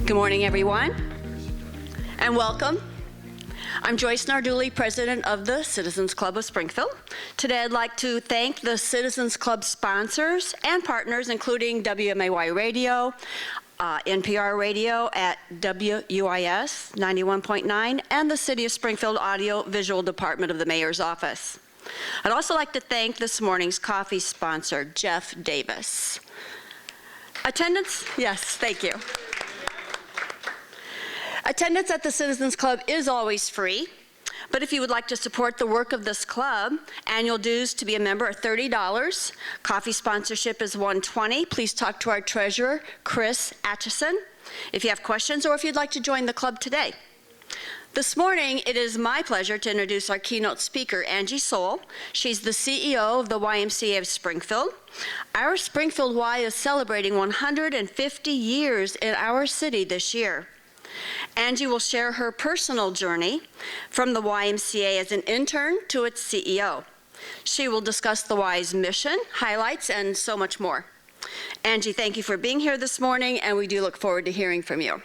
Good morning, everyone, and welcome. I'm Joyce Narduli, President of the Citizens Club of Springfield. Today, I'd like to thank the Citizens Club sponsors and partners, including WMAY Radio, NPR Radio at WUIS 91.9, and the City of Springfield Audio Visual Department of the Mayor's Office. I'd also like to thank this morning's coffee sponsor, Jeff Davis. Attendance? Yes, thank you. Attendance at the Citizens Club is always free, but if you would like to support the work of this club, annual dues to be a member are $30. Coffee sponsorship is $120. Please talk to our treasurer, Chris Atchison, if you have questions or if you'd like to join the club today. This morning, it is my pleasure to introduce our keynote speaker, Angie Sowle. She's the CEO of the YMCA of Springfield. Our Springfield Y is celebrating 150 years in our city this year. Angie will share her personal journey from the YMCA as an intern to its CEO. She will discuss the Y's mission, highlights, and so much more. Angie, thank you for being here this morning, and we do look forward to hearing from you.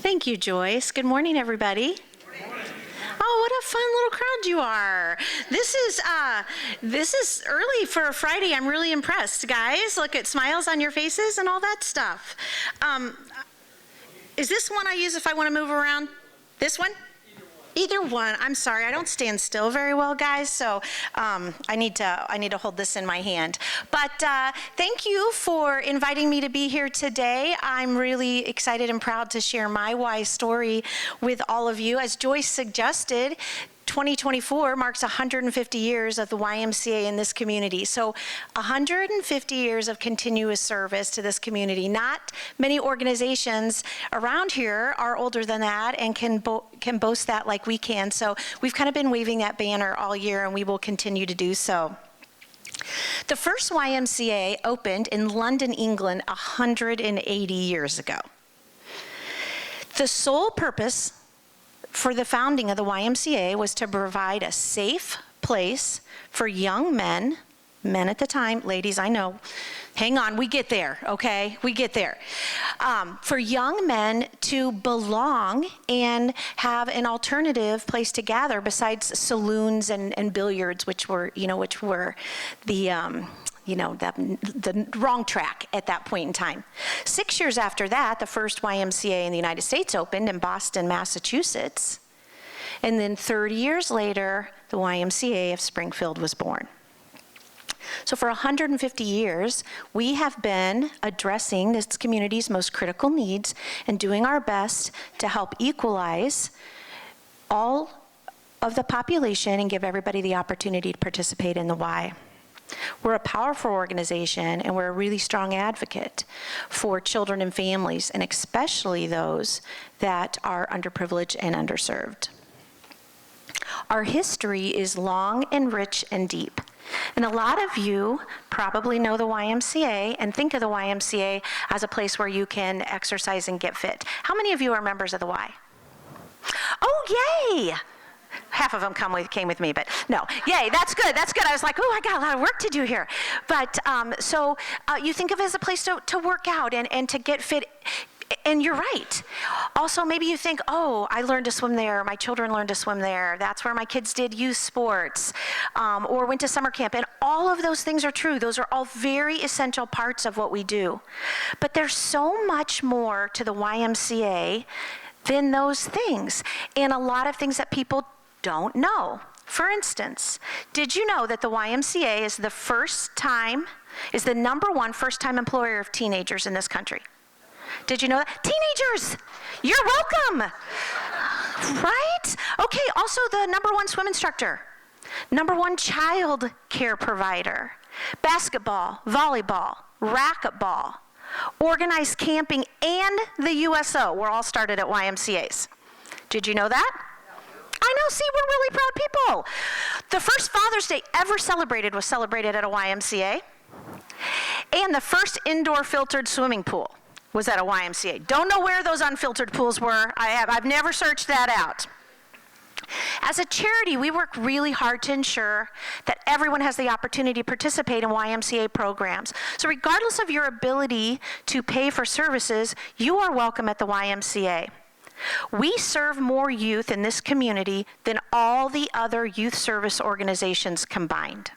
Thank you, Joyce. Good morning, everybody. Oh, what a fun little crowd you are. This is early for a Friday. I'm really impressed. Guys, look at smiles on your faces and all that stuff. Is this one I use if I want to move around? This one? Either one. I'm sorry, I don't stand still very well, guys, so I need to hold this in my hand. But thank you for inviting me to be here today. I'm really excited and proud to share my Y story with all of you. As Joyce suggested, 2024 marks 150 years of the YMCA in this community. So 150 years of continuous service to this community. Not many organizations around here are older than that and can boast that like we can. So we've kind of been waving that banner all year, and we will continue to do so. The first YMCA opened in London, England 180 years ago. The sole purpose for the founding of the YMCA was to provide a safe place for young men at the time, ladies, I know, hang on, we get there, okay? We get there. For young men to belong and have an alternative place to gather besides saloons and billiards, which were the wrong track at that point in time. 6 years after that, the first YMCA in the United States opened in Boston, Massachusetts. And then 30 years later, the YMCA of Springfield was born. So for 150 years, we have been addressing this community's most critical needs and doing our best to help equalize all of the population and give everybody the opportunity to participate in the Y. We're a powerful organization, and we're a really strong advocate for children and families, and especially those that are underprivileged and underserved. Our history is long and rich and deep. And a lot of you probably know the YMCA and think of the YMCA as a place where you can exercise and get fit. How many of you are members of the Y? Oh, yay! Half of them came with me, but no. Yay, that's good, that's good. I was like, oh, I got a lot of work to do here. But so you think of it as a place to work out and to get fit. And you're right. Also, maybe you think, oh, I learned to swim there. My children learned to swim there. That's where my kids did youth sports or went to summer camp. And all of those things are true. Those are all very essential parts of what we do. But there's so much more to the YMCA than those things, and a lot of things that people don't know. For instance, did you know that the YMCA is the number one first-time employer of teenagers in this country? Did you know that? Teenagers, you're welcome. Right? Okay, also the number one swim instructor, number one child care provider, basketball, volleyball, racquetball, organized camping, and the USO were all started at YMCAs. Did you know that? I know, see, we're really proud people. The first Father's Day ever celebrated was celebrated at a YMCA. And the first indoor filtered swimming pool was at a YMCA. Don't know where those unfiltered pools were. I've never searched that out. As a charity, we work really hard to ensure that everyone has the opportunity to participate in YMCA programs. So regardless of your ability to pay for services, you are welcome at the YMCA. We serve more youth in this community than all the other youth service organizations combined.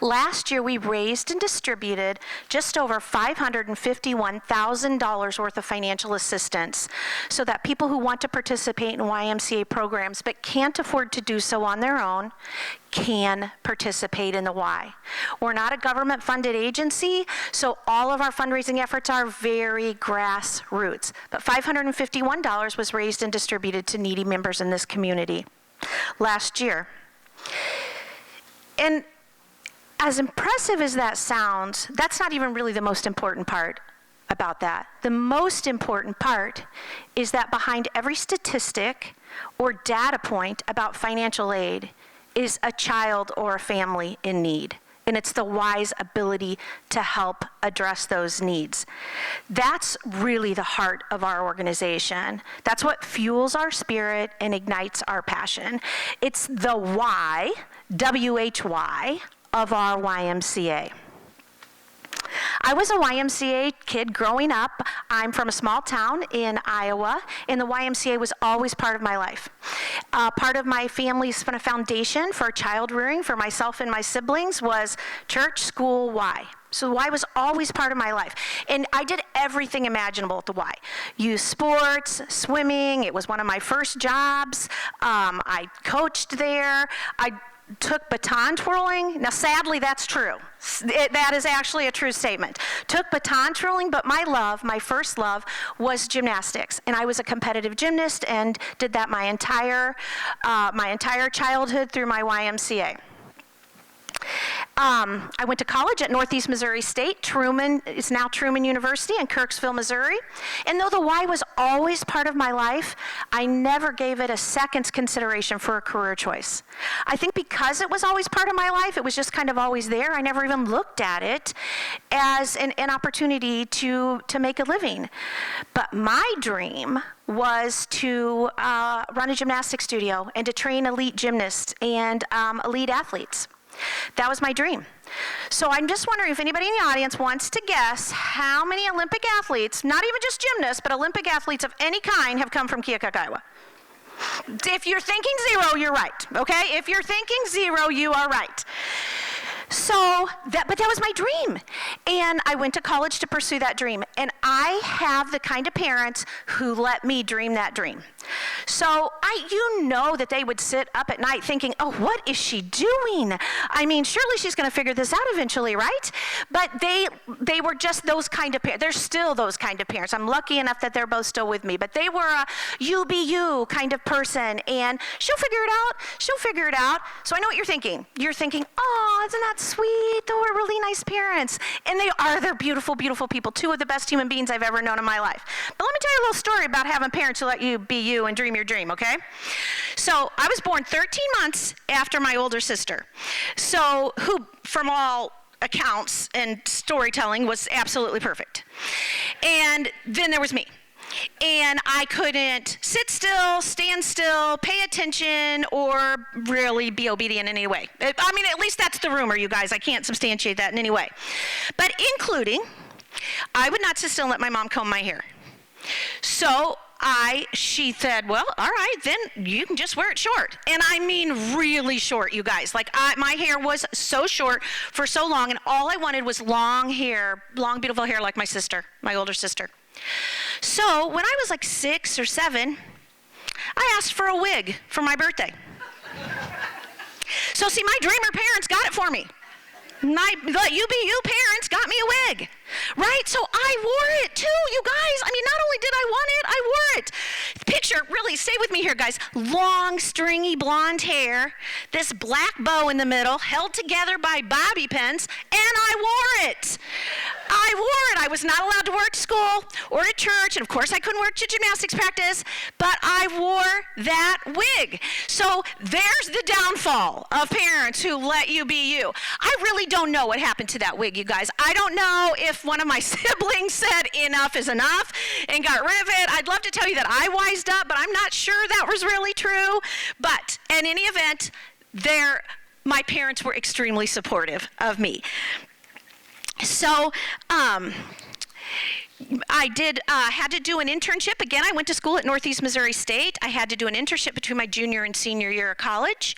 Last year, we raised and distributed just over $551,000 worth of financial assistance so that people who want to participate in YMCA programs but can't afford to do so on their own can participate in the Y. We're not a government-funded agency, so all of our fundraising efforts are very grassroots. But $551 was raised and distributed to needy members in this community last year. And as impressive as that sounds, that's not even really the most important part about that. The most important part is that behind every statistic or data point about financial aid is a child or a family in need. And it's the Y's ability to help address those needs. That's really the heart of our organization. That's what fuels our spirit and ignites our passion. It's the why, W-H-Y, of our YMCA. I was a YMCA kid growing up. I'm from a small town in Iowa, and the YMCA was always part of my life. Part of my family's foundation for child rearing for myself and my siblings was church, school, Y. So the Y was always part of my life. And I did everything imaginable at the Y. Youth sports, swimming, it was one of my first jobs. I coached there. I took baton twirling. Now, sadly, that's true. That is actually a true statement. Took baton twirling, but my first love was gymnastics. And I was a competitive gymnast and did that my entire childhood through my YMCA. I went to college at Northeast Missouri State. It's now Truman University in Kirksville, Missouri. And though the Y was always part of my life, I never gave it a second's consideration for a career choice. I think because it was always part of my life, it was just kind of always there. I never even looked at it as an opportunity to make a living. But my dream was to run a gymnastics studio and to train elite gymnasts and elite athletes. That was my dream. So I'm just wondering if anybody in the audience wants to guess how many Olympic athletes, not even just gymnasts, but Olympic athletes of any kind have come from Keokuk, Iowa. If you're thinking 0, you're right, okay? If you're thinking 0, you are right. But that was my dream. And I went to college to pursue that dream. And I have the kind of parents who let me dream that dream. So you know that they would sit up at night thinking, oh, what is she doing? I mean, surely she's going to figure this out eventually, right? But they were just those kind of parents. They're still those kind of parents. I'm lucky enough that they're both still with me. But they were a you be you kind of person. And she'll figure it out. She'll figure it out. So I know what you're thinking. You're thinking, oh, isn't that sweet? They're really nice parents. And they are. They're beautiful, beautiful people. 2 of the best human beings I've ever known in my life. But let me tell you a little story about having parents who let you be you and dream your dream, okay? So I was born 13 months after my older sister. So who, from all accounts and storytelling, was absolutely perfect. And then there was me. And I couldn't sit still, stand still, pay attention, or really be obedient in any way. I mean, at least that's the rumor, you guys. I can't substantiate that in any way. But including, I would not sit still and let my mom comb my hair. So she said, well, all right, then you can just wear it short. And I mean really short, you guys. Like my hair was so short for so long, and all I wanted was long hair, long, beautiful hair like my sister, my older sister. So when I was like 6 or 7, I asked for a wig for my birthday. So see, my dreamer parents got it for me. My you be you parents got me a wig, right? So I wore it too, you guys. I mean, not only did I want it, I wore it. Picture, really, stay with me here, guys. Long, stringy blonde hair, this black bow in the middle, held together by bobby pins, and I wore it. I was not allowed to work at school or at church, and of course I couldn't work at gymnastics practice, but I wore that wig. So there's the downfall of parents who let you be you. I really don't know what happened to that wig, you guys. I don't know if one of my siblings said enough is enough and got rid of it. I'd love to tell you that I wised up, but I'm not sure that was really true. But in any event, my parents were extremely supportive of me. So I had to do an internship. Again, I went to school at Northeast Missouri State. I had to do an internship between my junior and senior year of college.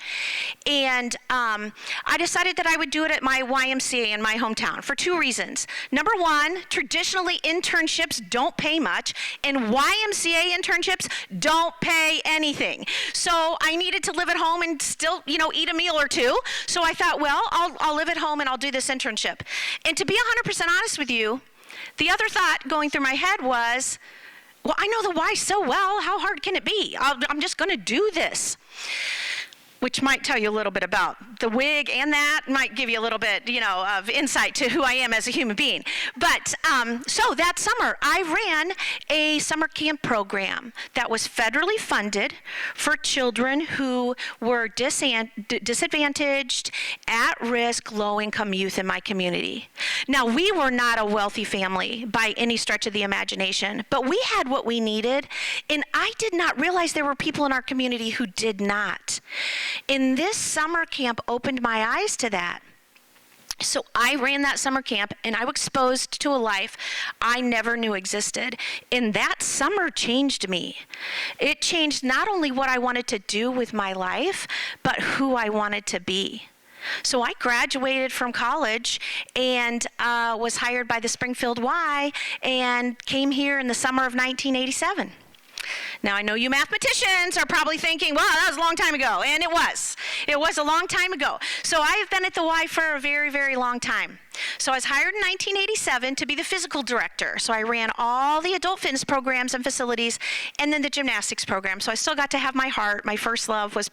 And I decided that I would do it at my YMCA in my hometown for two reasons. Number one, traditionally internships don't pay much, and YMCA internships don't pay anything. So I needed to live at home and still, eat a meal or two. So I thought, well, I'll live at home and I'll do this internship. And to be 100% honest with you, the other thought going through my head was, well, I know the why so well. How hard can it be? I'm just going to do this. Which might tell you a little bit about the wig, and that might give you a little bit, of insight to who I am as a human being. But so that summer, I ran a summer camp program that was federally funded for children who were disadvantaged, at-risk, low-income youth in my community. Now, we were not a wealthy family by any stretch of the imagination, but we had what we needed, and I did not realize there were people in our community who did not. And this summer camp opened my eyes to that. So I ran that summer camp, and I was exposed to a life I never knew existed. And that summer changed me. It changed not only what I wanted to do with my life, but who I wanted to be. So I graduated from college and was hired by the Springfield Y and came here in the summer of 1987. Now, I know you mathematicians are probably thinking, wow, that was a long time ago. And it was. It was a long time ago. So I have been at the Y for a very, very long time. So I was hired in 1987 to be the physical director. So I ran all the adult fitness programs and facilities, and then the gymnastics program. So I still got to have my heart. My first love was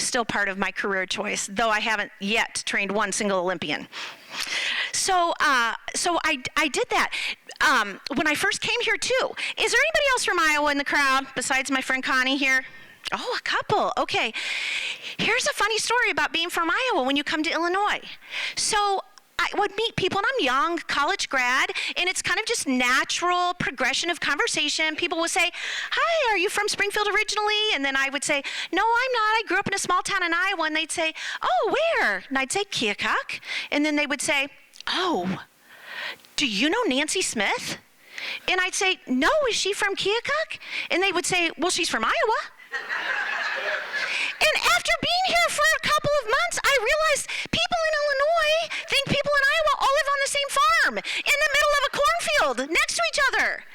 still part of my career choice, though I haven't yet trained one single Olympian. So I did that. When I first came here too. Is there anybody else from Iowa in the crowd besides my friend Connie here? Oh, a couple. Okay. Here's a funny story about being from Iowa when you come to Illinois. So I would meet people, and I'm young, college grad, and it's kind of just natural progression of conversation. People would say, hi, are you from Springfield originally? And then I would say, no, I'm not. I grew up in a small town in Iowa. And they'd say, oh, where? And I'd say, Keokuk. And then they would say, oh, do you know Nancy Smith? And I'd say, no, is she from Keokuk? And they would say, well, she's from Iowa. And after being here for a couple of months, I realized people in Illinois think people in Iowa all live on the same farm in the middle of a cornfield next to each other.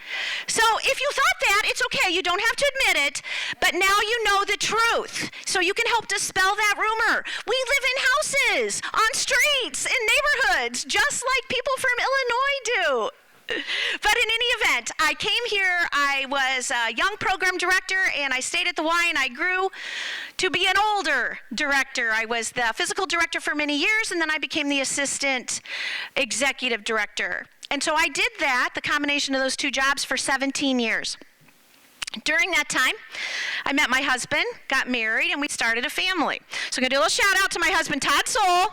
So if you thought that, it's okay. You don't have to admit it, but now you know the truth. So you can help dispel that rumor. We live in houses, on streets, in neighborhoods, just like people from Illinois do. But in any event, I came here, I was a young program director, and I stayed at the Y, and I grew to be an older director. I was the physical director for many years, and then I became the assistant executive director. And so I did that, the combination of those two jobs, for 17 years. During that time, I met my husband, got married, and we started a family. So I'm going to do a little shout out to my husband, Todd Sowle.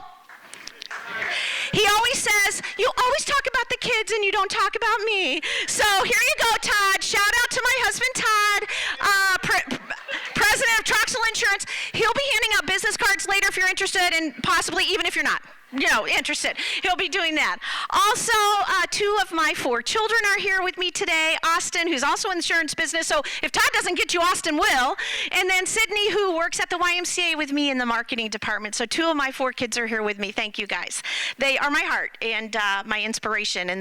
He always says, you always talk about the kids and you don't talk about me. So here you go, Todd. Shout out to my husband, Todd, president of Troxel Insurance. He'll be handing out business cards later if you're interested, and possibly even if you're not. Interested. He'll be doing that. Also, 2 of my 4 children are here with me today. Austin, who's also in the insurance business. So if Todd doesn't get you, Austin will. And then Sydney, who works at the YMCA with me in the marketing department. So 2 of my 4 kids are here with me. Thank you, guys. They are my heart and my inspiration. And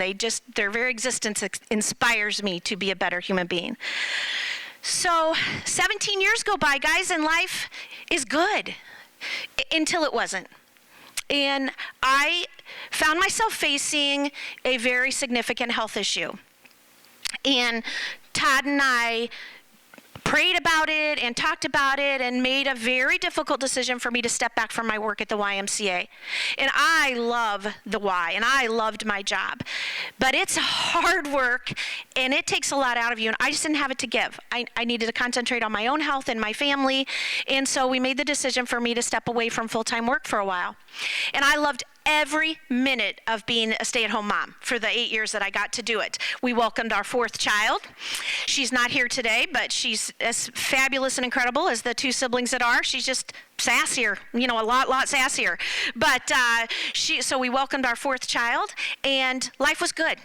their very existence inspires me to be a better human being. So 17 years go by, guys, and life is good until it wasn't. And I found myself facing a very significant health issue. And Todd and I prayed about it and talked about it and made a very difficult decision for me to step back from my work at the YMCA. And I love the Y, and I loved my job. But it's hard work, and it takes a lot out of you, and I just didn't have it to give. I needed to concentrate on my own health and my family, and so we made the decision for me to step away from full-time work for a while. And I loved every minute of being a stay-at-home mom for the 8 years that I got to do it. We welcomed our 4th child. She's not here today, but she's as fabulous and incredible as the 2 siblings that are. She's just sassier, a lot sassier. But so we welcomed our 4th child, and life was good.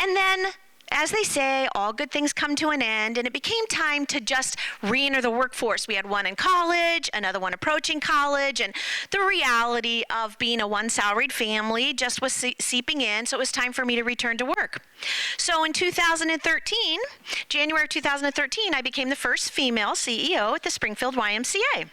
And then, as they say, all good things come to an end, and it became time to just re-enter the workforce. We had one in college, another one approaching college, and the reality of being a one-salaried family just was seeping in, so it was time for me to return to work. So in 2013, January 2013, I became the first female CEO at the Springfield YMCA.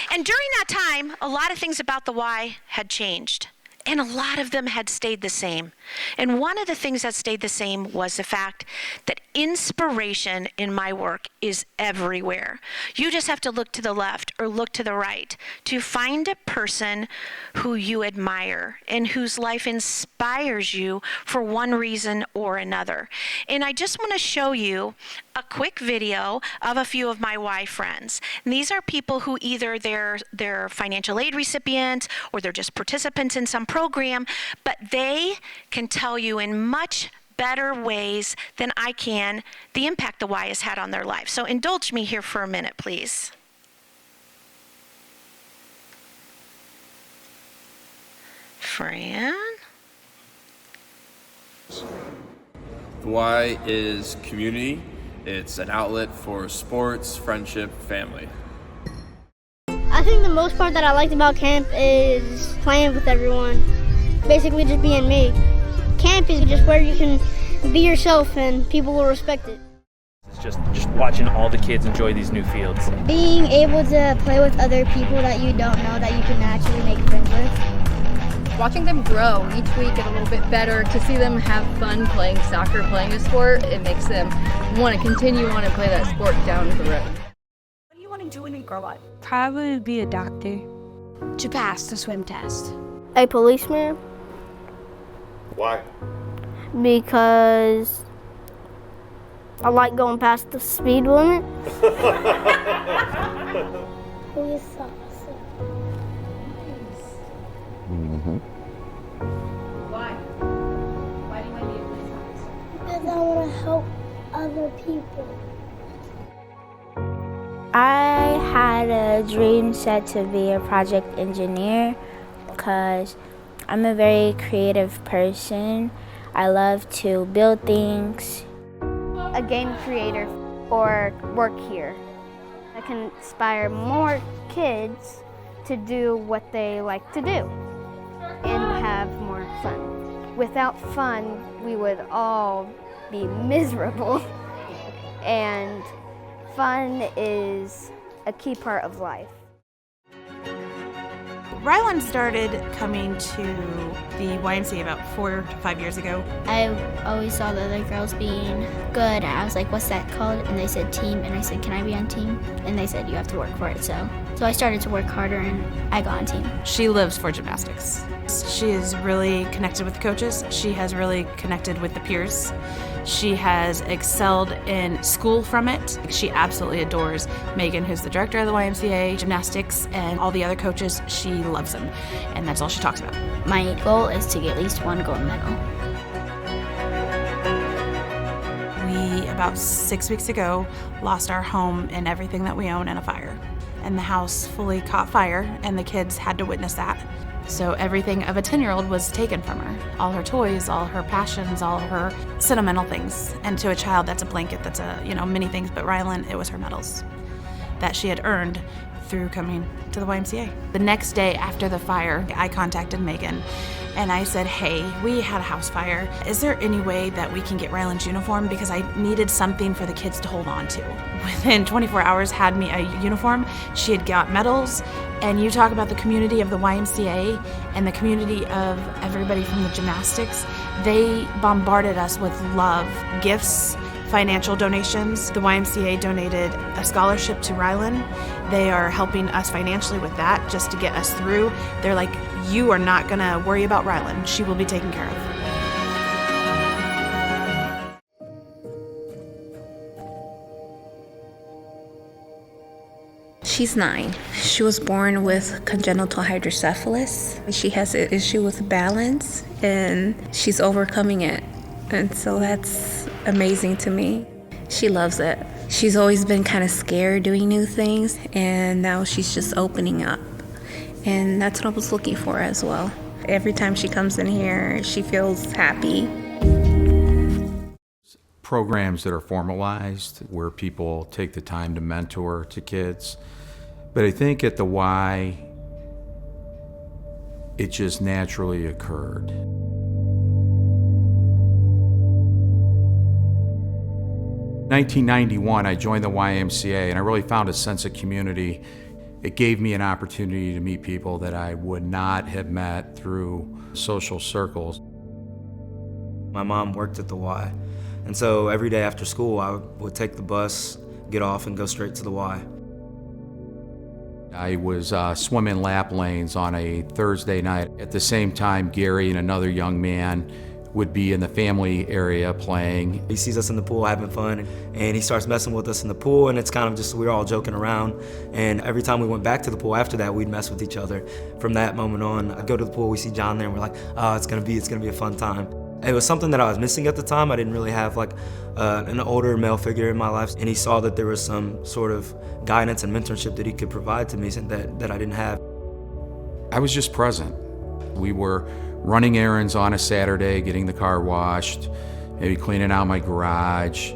And during that time, a lot of things about the Y had changed. And a lot of them had stayed the same. And one of the things that stayed the same was the fact that inspiration in my work is everywhere. You just have to look to the left or look to the right to find a person who you admire and whose life inspires you for one reason or another. And I just want to show you a quick video of a few of my Y friends. And these are people who either they're financial aid recipients or they're just participants in some program, but they can tell you in much better ways than I can the impact the Y has had on their life. So indulge me here for a minute, please. Fran? The Y is community. It's an outlet for sports, friendship, family. I think the most part that I liked about camp is playing with everyone. Basically just being me. Camp is just where you can be yourself and people will respect it. It's just watching all the kids enjoy these new fields. Being able to play with other people that you don't know that you can actually make friends with. Watching them grow each week get a little bit better, to see them have fun playing soccer, playing a sport, it makes them want to continue on and play that sport down the road. What do you want to do when you grow up? Probably be a doctor. To pass the swim test. A policeman. Why? Because I like going past the speed limit. Police officer. Mm-hmm. Why? Why do you want to be a police officer? Because I want to help other people. I had a dream set to be a project engineer because I'm a very creative person. I love to build things. A game creator or work here. I can inspire more kids to do what they like to do and have more fun. Without fun, we would all be miserable. And fun is a key part of life. Rylan started coming to the YMCA about 4 to 5 years ago. I always saw the other girls being good. I was like, what's that called? And they said team, and I said, can I be on team? And they said, you have to work for it. So I started to work harder, and I got on team. She lives for gymnastics. She is really connected with the coaches. She has really connected with the peers. She has excelled in school from it. She absolutely adores Megan, who's the director of the YMCA gymnastics, and all the other coaches. She loves them, and that's all she talks about. My goal is to get at least 1 gold medal. We, about 6 weeks ago, lost our home and everything that we own in a fire. And the house fully caught fire, and the kids had to witness that. So everything of a 10-year-old was taken from her. All her toys, all her passions, all her sentimental things. And to a child, that's a blanket, that's many things. But Rylan, it was her medals that she had earned through coming to the YMCA. The next day after the fire, I contacted Megan and I said, hey, we had a house fire. Is there any way that we can get Rylan's uniform? Because I needed something for the kids to hold on to. Within 24 hours, had me a uniform. She had got medals. And you talk about the community of the YMCA and the community of everybody from the gymnastics. They bombarded us with love, gifts, financial donations. The YMCA donated a scholarship to Rylan. They are helping us financially with that just to get us through. They're like, you are not going to worry about Rylan. She will be taken care of. She's 9. She was born with congenital hydrocephalus. She has an issue with balance, and she's overcoming it. And so that's amazing to me. She loves it. She's always been kind of scared doing new things, and now she's just opening up. And that's what I was looking for as well. Every time she comes in here, she feels happy. Programs that are formalized where people take the time to mentor to kids. But I think at the Y, it just naturally occurred. In 1991, I joined the YMCA, and I really found a sense of community. It gave me an opportunity to meet people that I would not have met through social circles. My mom worked at the Y, and so every day after school, I would take the bus, get off, and go straight to the Y. I was swimming lap lanes on a Thursday night. At the same time, Gary and another young man would be in the family area playing. He sees us in the pool having fun, and he starts messing with us in the pool, and it's kind of just, we were all joking around. And every time we went back to the pool after that, we'd mess with each other. From that moment on, I'd go to the pool, we see John there, and we're like, oh, it's gonna be a fun time. It was something that I was missing at the time. I didn't really have like an older male figure in my life, and he saw that there was some sort of guidance and mentorship that he could provide to me that I didn't have. I was just present. We were running errands on a Saturday, getting the car washed, maybe cleaning out my garage,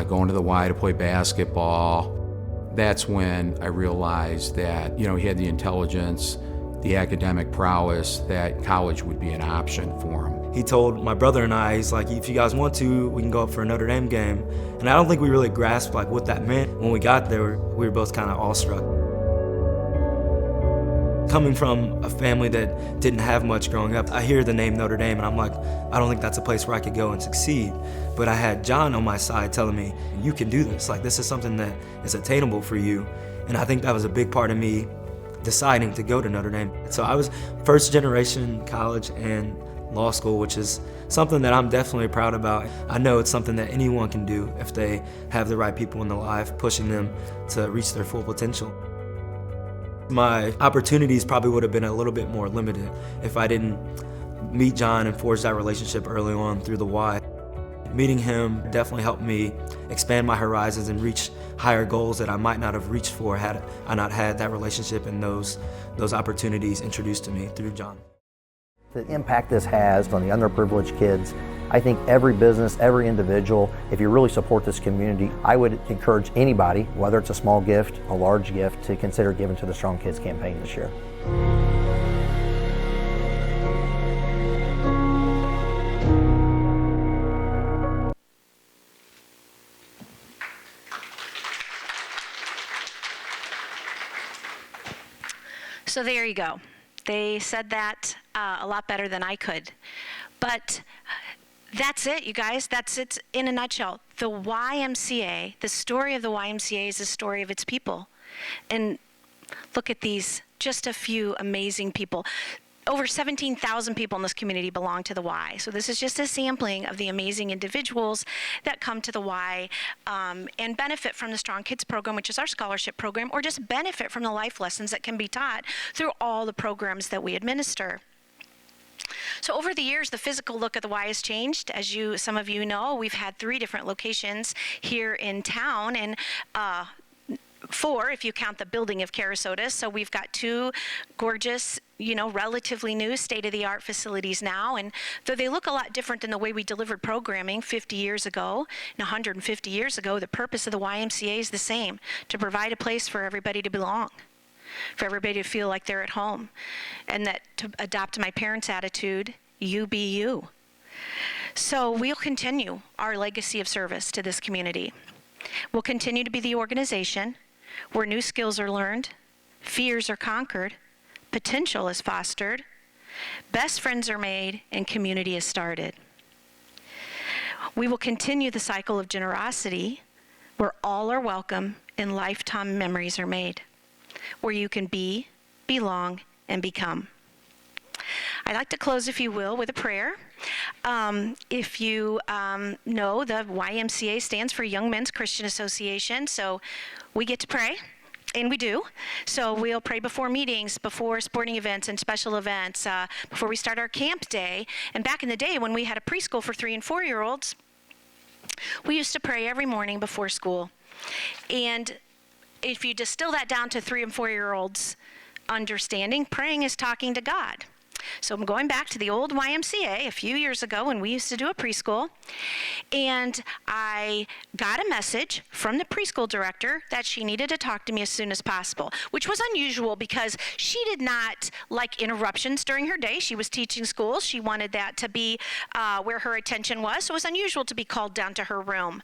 going to the Y to play basketball. That's when I realized that, he had the intelligence, the academic prowess, that college would be an option for him. He told my brother and I, he's like, if you guys want to, we can go up for a Notre Dame game. And I don't think we really grasped like what that meant. When we got there, we were both kind of awestruck. Coming from a family that didn't have much growing up, I hear the name Notre Dame and I'm like, I don't think that's a place where I could go and succeed. But I had John on my side telling me, you can do this. Like, this is something that is attainable for you. And I think that was a big part of me deciding to go to Notre Dame. So I was first generation college and law school, which is something that I'm definitely proud about. I know it's something that anyone can do if they have the right people in their life pushing them to reach their full potential. My opportunities probably would have been a little bit more limited if I didn't meet John and forge that relationship early on through the Y. Meeting him definitely helped me expand my horizons and reach higher goals that I might not have reached for had I not had that relationship and those opportunities introduced to me through John. The impact this has on the underprivileged kids, I think every business, every individual, if you really support this community, I would encourage anybody, whether it's a small gift, a large gift, to consider giving to the Strong Kids campaign this year. So there you go. They said that a lot better than I could. But that's it, you guys. That's it in a nutshell. The YMCA, the story of the YMCA is the story of its people. And look at these, just a few amazing people. Over 17,000 people in this community belong to the Y. So this is just a sampling of the amazing individuals that come to the Y and benefit from the Strong Kids program, which is our scholarship program, or just benefit from the life lessons that can be taught through all the programs that we administer. So over the years, the physical look of the Y has changed. As some of you know, we've had 3 different locations here in town, and 4 if you count the building of Carasotis. So we've got 2 gorgeous, relatively new state-of-the-art facilities now. And though they look a lot different than the way we delivered programming 50 years ago and 150 years ago, the purpose of the YMCA is the same: to provide a place for everybody to belong, for everybody to feel like they're at home, and that to adopt my parents' attitude, you be you. So we'll continue our legacy of service to this community. We'll continue to be the organization where new skills are learned, fears are conquered, potential is fostered, best friends are made, and community is started. We will continue the cycle of generosity where all are welcome and lifetime memories are made, where you can be, belong, and become. I'd like to close, if you will, with a prayer. If you know, the YMCA stands for Young Men's Christian Association, so we get to pray. And we do. So we'll pray before meetings, before sporting events and special events, before we start our camp day. And back in the day when we had a preschool for 3- and 4-year-olds, we used to pray every morning before school. And if you distill that down to 3- and 4-year-olds' understanding, praying is talking to God. So I'm going back to the old YMCA a few years ago when we used to do a preschool, and I got a message from the preschool director that she needed to talk to me as soon as possible, which was unusual because she did not like interruptions during her day. She was teaching school. She wanted that to be where her attention was, so it was unusual to be called down to her room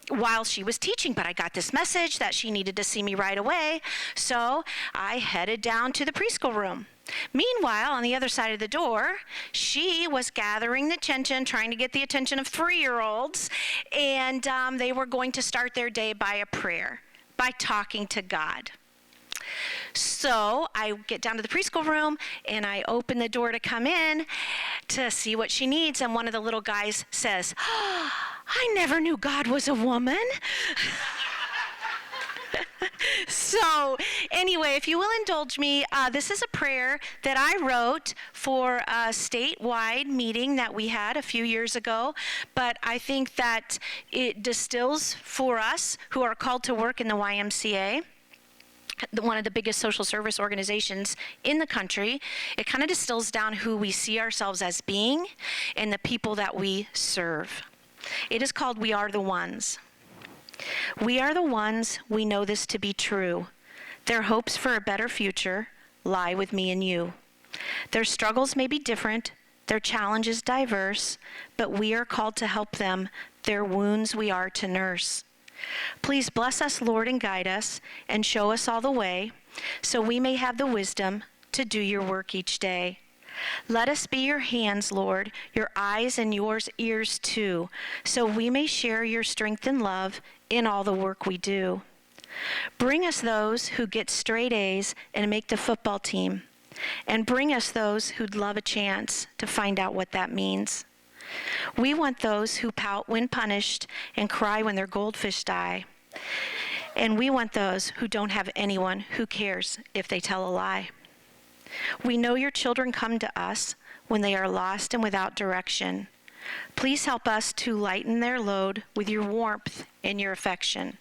while she was teaching, but I got this message that she needed to see me right away, so I headed down to the preschool room. Meanwhile, on the other side of the door, she was gathering the attention, trying to get the attention of 3-year-olds, and they were going to start their day by a prayer, by talking to God. So I get down to the preschool room, and I open the door to come in to see what she needs, and one of the little guys says, "Oh, I never knew God was a woman." So anyway, if you will indulge me, this is a prayer that I wrote for a statewide meeting that we had a few years ago, but I think that it distills for us who are called to work in the YMCA, one of the biggest social service organizations in the country. It kind of distills down who we see ourselves as being and the people that we serve. It is called We Are the Ones. We are the ones, we know this to be true. Their hopes for a better future lie with me and you. Their struggles may be different, their challenges diverse, but we are called to help them. Their wounds we are to nurse. Please bless us, Lord, and guide us, and show us all the way, so we may have the wisdom to do your work each day. Let us be your hands, Lord, your eyes and your ears too, so we may share your strength and love in all the work we do. Bring us those who get straight A's and make the football team, and bring us those who'd love a chance to find out what that means. We want those who pout when punished and cry when their goldfish die. And we want those who don't have anyone who cares if they tell a lie. We know your children come to us when they are lost and without direction. Please help us to lighten their load with your warmth and your affection.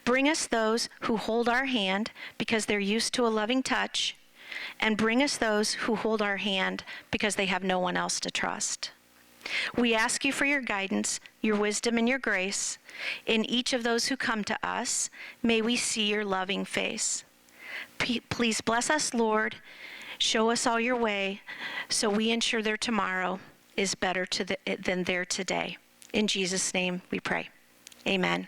Bring us those who hold our hand because they're used to a loving touch, and bring us those who hold our hand because they have no one else to trust. We ask you for your guidance, your wisdom, and your grace. In each of those who come to us, may we see your loving face. Please bless us, Lord. Show us all your way, so we ensure their tomorrow is better than their today. In Jesus' name we pray. Amen.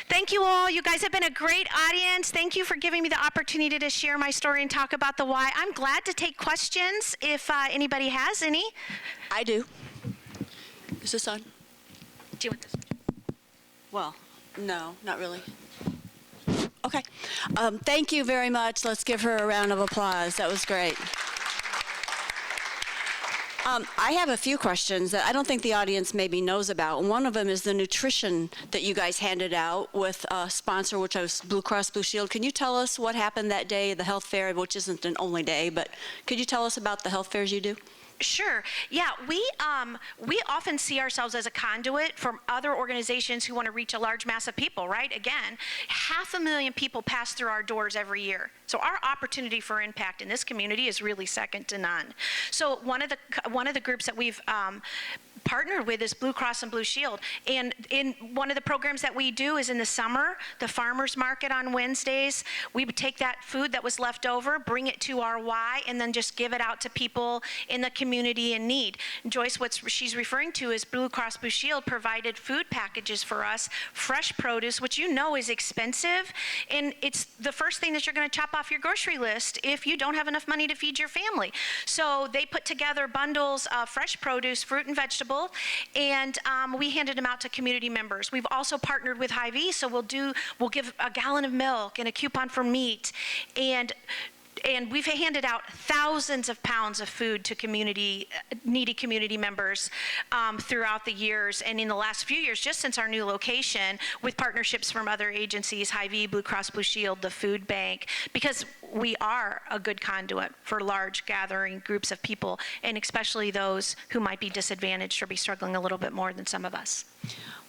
Thank you all. You guys have been a great audience. Thank you for giving me the opportunity to share my story and talk about the why. I'm glad to take questions if anybody has any. I do. Is this on? Do you want this? Well, no, not really. Okay. Thank you very much. Let's give her a round of applause. That was great. I have a few questions that I don't think the audience maybe knows about. One of them is the nutrition that you guys handed out with a sponsor, which was Blue Cross Blue Shield. Can you tell us what happened that day, the health fair, which isn't an only day, but could you tell us about the health fairs you do? Sure. Yeah, we often see ourselves as a conduit from other organizations who want to reach a large mass of people, right? Again, 500,000 people pass through our doors every year. So our opportunity for impact in this community is really second to none. So one of the groups that we've partnered with is Blue Cross and Blue Shield. And in one of the programs that we do is in the summer, the farmers market on Wednesdays. We would take that food that was left over, bring it to our Y, and then just give it out to people in the community in need. And Joyce, what she's referring to is Blue Cross Blue Shield provided food packages for us, fresh produce, which you know is expensive. And it's the first thing that you're going to chop off your grocery list if you don't have enough money to feed your family. So they put together bundles of fresh produce, fruit and vegetables, possible, and we handed them out to community members. We've also partnered with Hy-Vee, so we'll give a gallon of milk and a coupon for meat, and we've handed out thousands of pounds of food to needy community members throughout the years, and in the last few years, just since our new location, with partnerships from other agencies, Hy-Vee, Blue Cross Blue Shield, the food bank, because we are a good conduit for large gathering groups of people, and especially those who might be disadvantaged or be struggling a little bit more than some of us.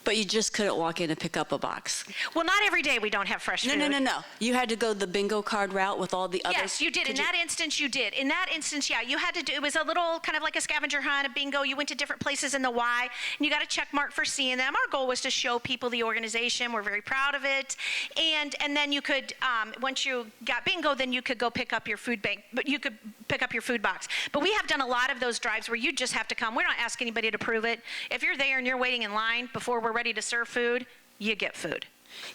But you just couldn't walk in and pick up a box. Well, not every day we don't have fresh food. No. You had to go the bingo card route with all the others. Yes, you did. In that instance, you did. In that instance, yeah, you had to do, it was a little kind of like a scavenger hunt, a bingo. You went to different places in the Y, and you got a check mark for seeing them. Our goal was to show people the organization. We're very proud of it. And then you could, once you got bingo, then you could go pick up your food bank, but you could pick up your food box. But we have done a lot of those drives where you just have to come. We're not asking anybody to prove it. If you're there and you're waiting in line before we're ready to serve food, you get food.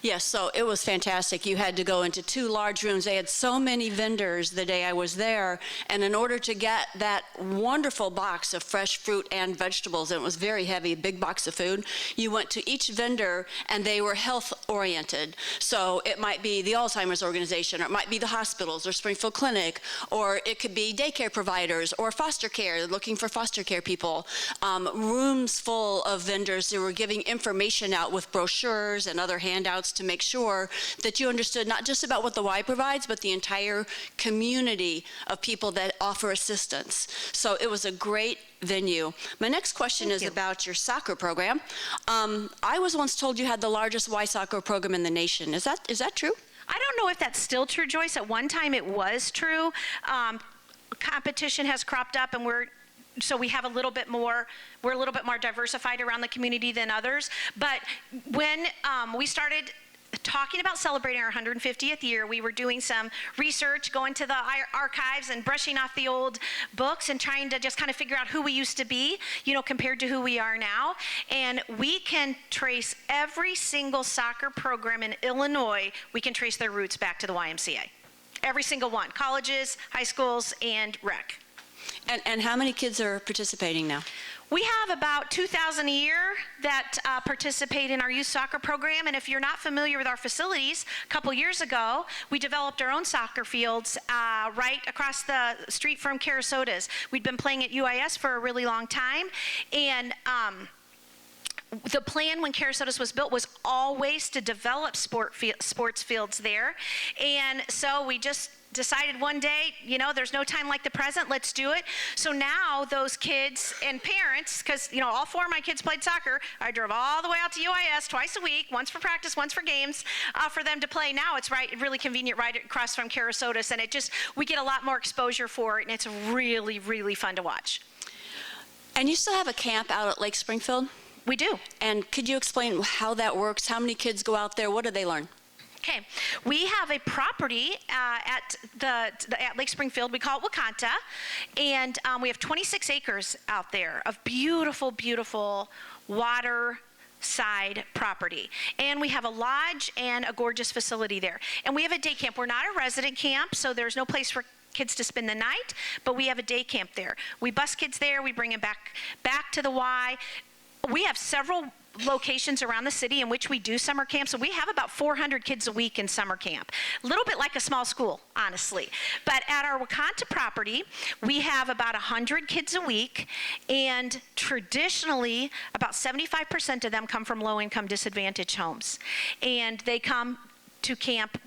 Yes, so it was fantastic. You had to go into 2 large rooms. They had so many vendors the day I was there, and in order to get that wonderful box of fresh fruit and vegetables, and it was very heavy, a big box of food, you went to each vendor, and they were health-oriented. So it might be the Alzheimer's organization, or it might be the hospitals, or Springfield Clinic, or it could be daycare providers, or foster care, looking for foster care people. Rooms full of vendors who were giving information out with brochures and other handouts to make sure that you understood not just about what the Y provides, but the entire community of people that offer assistance. So it was a great venue. My next question is about your soccer program. I was once told you had the largest Y soccer program in the nation. Is that true? I don't know if that's still true, Joyce. At one time it was true. Competition has cropped up, and so we have we're a little bit more diversified around the community than others. But when we started talking about celebrating our 150th year, we were doing some research, going to the archives and brushing off the old books and trying to just kind of figure out who we used to be, compared to who we are now. And we can trace every single soccer program in Illinois, we can trace their roots back to the YMCA. Every single one, colleges, high schools, and rec. And how many kids are participating now? We have about 2,000 a year that participate in our youth soccer program. And if you're not familiar with our facilities, a couple years ago, we developed our own soccer fields right across the street from Carasota's. We'd been playing at UIS for a really long time. And the plan when Carasota's was built was always to develop sports fields there. And so we just decided one day, there's no time like the present, let's do it. So now those kids and parents, because, all 4 of my kids played soccer, I drove all the way out to UIS twice a week, once for practice, once for games, for them to play. Now it's really convenient right across from Carasota's, and we get a lot more exposure for it, and it's really, really fun to watch. And you still have a camp out at Lake Springfield? We do. And could you explain how that works? How many kids go out there? What do they learn? Okay, we have a property at Lake Springfield. We call it Wakanta, and we have 26 acres out there of beautiful, beautiful waterside property. And we have a lodge and a gorgeous facility there. And we have a day camp. We're not a resident camp, so there's no place for kids to spend the night, but we have a day camp there. We bus kids there. We bring them back to the Y. We have several locations around the city in which we do summer camp. So we have about 400 kids a week in summer camp. A little bit like a small school, honestly. But at our Wakanta property, we have about 100 kids a week, and traditionally, about 75% of them come from low-income disadvantaged homes. And they come to camp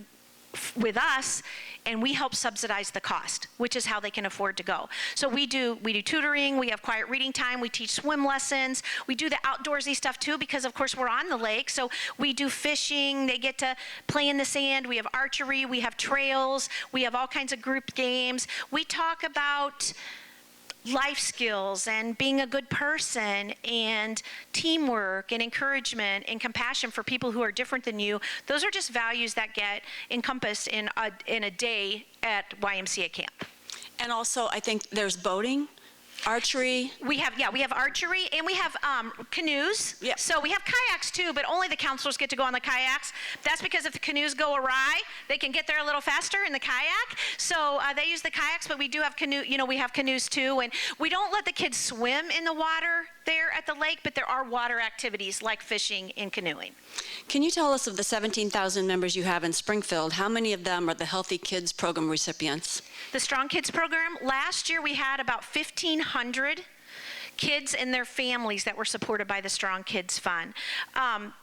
with us, and we help subsidize the cost, which is how they can afford to go. So we do tutoring, we have quiet reading time, we teach swim lessons, we do the outdoorsy stuff too, because of course we're on the lake, so we do fishing, they get to play in the sand, we have archery, we have trails, we have all kinds of group games. We talk about life skills and being a good person and teamwork and encouragement and compassion for people who are different than you. Those are just values that get encompassed in a day at YMCA camp. And also, I think there's boating. Archery? We have archery, and we have canoes. Yep. So we have kayaks too, but only the counselors get to go on the kayaks. That's because if the canoes go awry, they can get there a little faster in the kayak. So they use the kayaks, but we do have we have canoes too, and we don't let the kids swim in the water there at the lake, but there are water activities like fishing and canoeing. Can you tell us of the 17,000 members you have in Springfield, how many of them are the Healthy Kids Program recipients? The Strong Kids program, last year we had about 1,500 kids and their families that were supported by the Strong Kids Fund.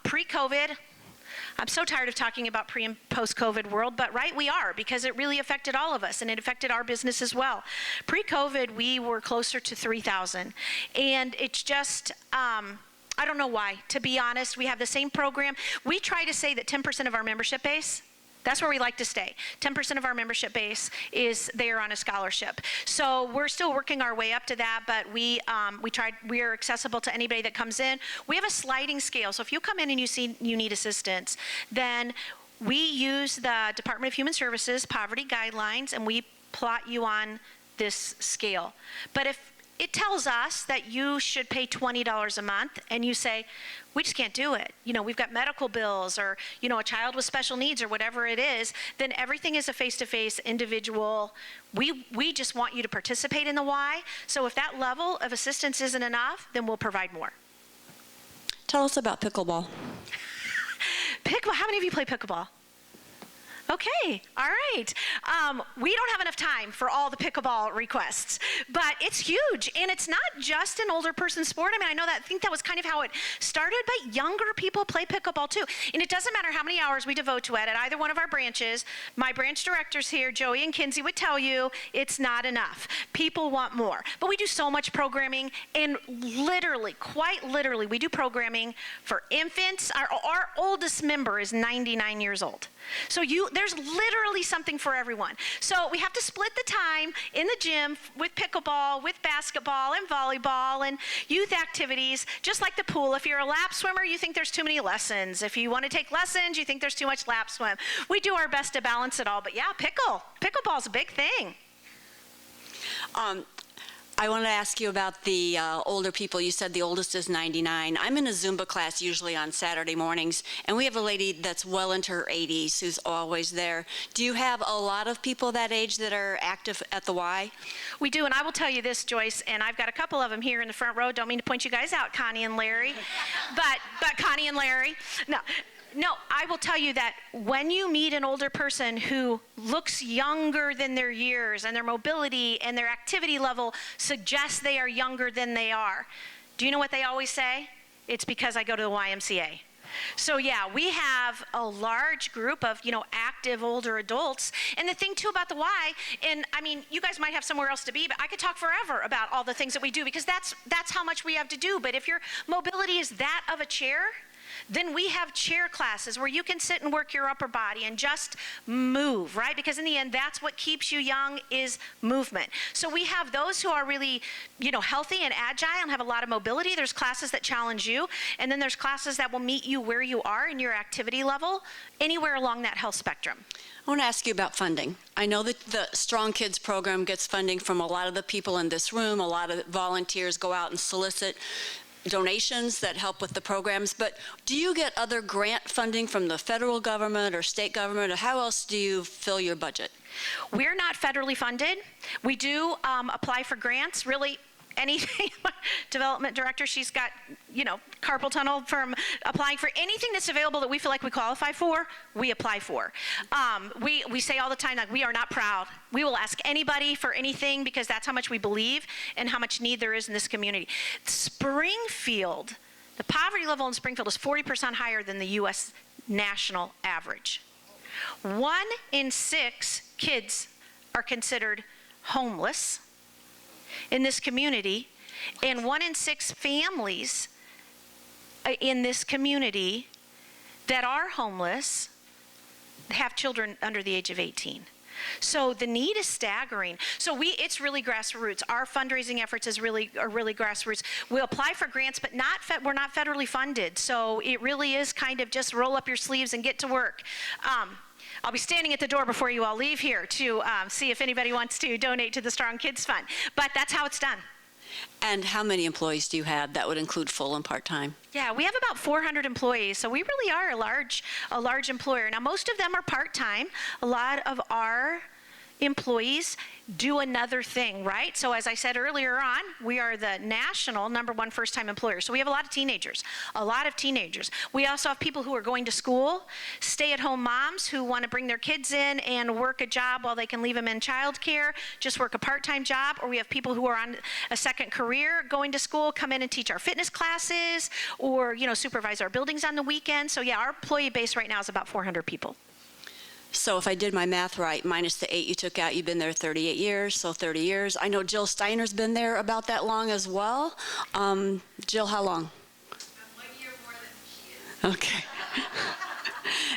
Pre-COVID, I'm so tired of talking about pre and post-COVID world, but right, we are, because it really affected all of us, and it affected our business as well. Pre-COVID, we were closer to 3,000, and it's just, I don't know why, to be honest. We have the same program. We try to say that 10% of our membership base, that's where we like to stay. 10% of our membership base is there on a scholarship. So we're still working our way up to that, but we are accessible to anybody that comes in. We have a sliding scale. So if you come in and you see you need assistance, then we use the Department of Human Services poverty guidelines, and we plot you on this scale. But if it tells us that you should pay $20 a month, and you say, we just can't do it. We've got medical bills, or, a child with special needs, or whatever it is, then everything is a face-to-face individual. We just want you to participate in the Y. So if that level of assistance isn't enough, then we'll provide more. Tell us about pickleball. Pickleball, how many of you play pickleball? Okay, all right. We don't have enough time for all the pickleball requests, but it's huge, and it's not just an older person sport. I think that was kind of how it started, but younger people play pickleball too. And it doesn't matter how many hours we devote to it at either one of our branches. My branch directors here, Joey and Kinsey, would tell you it's not enough. People want more. But we do so much programming, and quite literally, we do programming for infants. Our oldest member is 99 years old. So there's literally something for everyone. So we have to split the time in the gym with pickleball, with basketball, and volleyball, and youth activities, just like the pool. If you're a lap swimmer, you think there's too many lessons. If you want to take lessons, you think there's too much lap swim. We do our best to balance it all, but yeah, pickleball's a big thing. I want to ask you about the older people. You said the oldest is 99. I'm in a Zumba class usually on Saturday mornings, and we have a lady that's well into her 80s who's always there. Do you have a lot of people that age that are active at the Y? We do, and I will tell you this, Joyce, and I've got a couple of them here in the front row. Don't mean to point you guys out, Connie and Larry, but Connie and Larry. No, I will tell you that when you meet an older person who looks younger than their years, and their mobility and their activity level suggests they are younger than they are, do you know what they always say? It's because I go to the YMCA. So yeah, we have a large group of, active older adults. And the thing too about the Y, and you guys might have somewhere else to be, but I could talk forever about all the things that we do, because that's how much we have to do. But if your mobility is that of a chair, then we have chair classes where you can sit and work your upper body and just move, right? Because in the end, that's what keeps you young, is movement. So we have those who are really, healthy and agile and have a lot of mobility. There's classes that challenge you, and then there's classes that will meet you where you are in your activity level, anywhere along that health spectrum. I want to ask you about funding. I know that the Strong Kids program gets funding from a lot of the people in this room. A lot of volunteers go out and solicit donations that help with the programs, but do you get other grant funding from the federal government or state government, or how else do you fill your budget? We're not federally funded. We do apply for grants, really anything. Development director, she's got, carpal tunnel from applying for anything that's available that we feel like we qualify for, we apply for. We say all the time, like, we are not proud. We will ask anybody for anything, because that's how much we believe and how much need there is in this community. Springfield, the poverty level in Springfield is 40% higher than the U.S. national average. 1 in 6 kids are considered homeless in this community, and 1 in 6 families in this community that are homeless have children under the age of 18. So the need is staggering. So it's really grassroots. Our fundraising efforts are really grassroots. We apply for grants, but we're not federally funded. So it really is kind of just roll up your sleeves and get to work. I'll be standing at the door before you all leave here to see if anybody wants to donate to the Strong Kids Fund. But that's how it's done. And how many employees do you have? That would include full and part-time. Yeah, we have about 400 employees, so we really are a large employer. Now, most of them are part-time. A lot of our employees do another thing, right? So as I said earlier on, we are the national #1 first-time employer. So we have a lot of teenagers. We also have people who are going to school, stay-at-home moms who want to bring their kids in and work a job while they can leave them in childcare, just work a part-time job, or we have people who are on a second career going to school, come in and teach our fitness classes, or, supervise our buildings on the weekend. So yeah, our employee base right now is about 400 people. So if I did my math right, minus the 8 you took out, you've been there 38 years, so 30 years. I know Jill Steiner's been there about that long as well. Jill, how long? 1 year more than she is. Okay.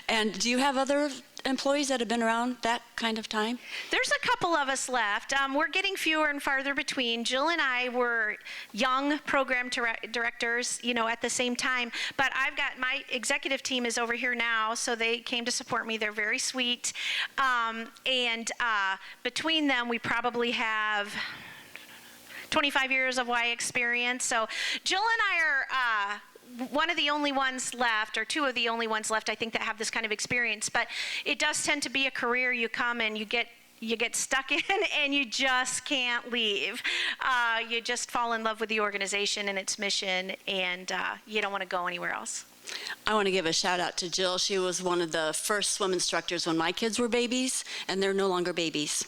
And do you have other employees that have been around that kind of time? There's a couple of us left. We're getting fewer and farther between. Jill and I were young program directors, at the same time. But I've got my executive team is over here now, so they came to support me. They're very sweet. Between them, we probably have 25 years of Y experience. So Jill and I are one of the only ones left, or two of the only ones left, I think, that have this kind of experience. But it does tend to be a career. You come and you get stuck in and you just can't leave. You just fall in love with the organization and its mission, and you don't want to go anywhere else. I want to give a shout out to Jill. She was one of the first swim instructors when my kids were babies, and they're no longer babies.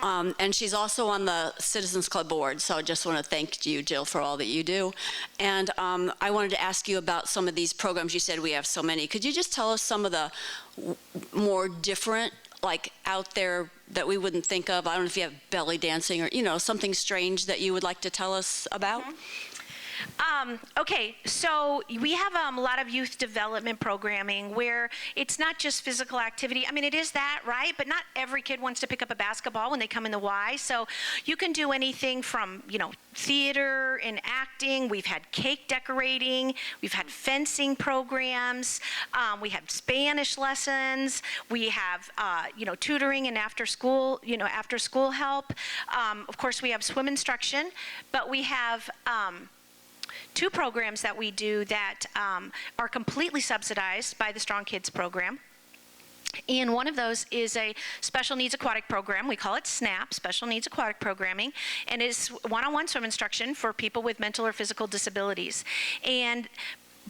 And she's also on the Citizens Club board, so I just want to thank you, Jill, for all that you do. And I wanted to ask you about some of these programs. You said we have so many. Could you just tell us some of the more different, like out there, that we wouldn't think of? I don't know if you have belly dancing or, something strange that you would like to tell us about? Okay, so we have a lot of youth development programming where it's not just physical activity. I mean, it is that, right? But not every kid wants to pick up a basketball when they come in the Y. So you can do anything from, theater and acting. We've had cake decorating. We've had fencing programs. We have Spanish lessons. We have, tutoring and after school help. Of course, we have swim instruction, but we have two programs that we do that are completely subsidized by the Strong Kids program. And one of those is a special needs aquatic program. We call it SNAP, Special Needs Aquatic Programming, and it's one-on-one swim instruction for people with mental or physical disabilities. And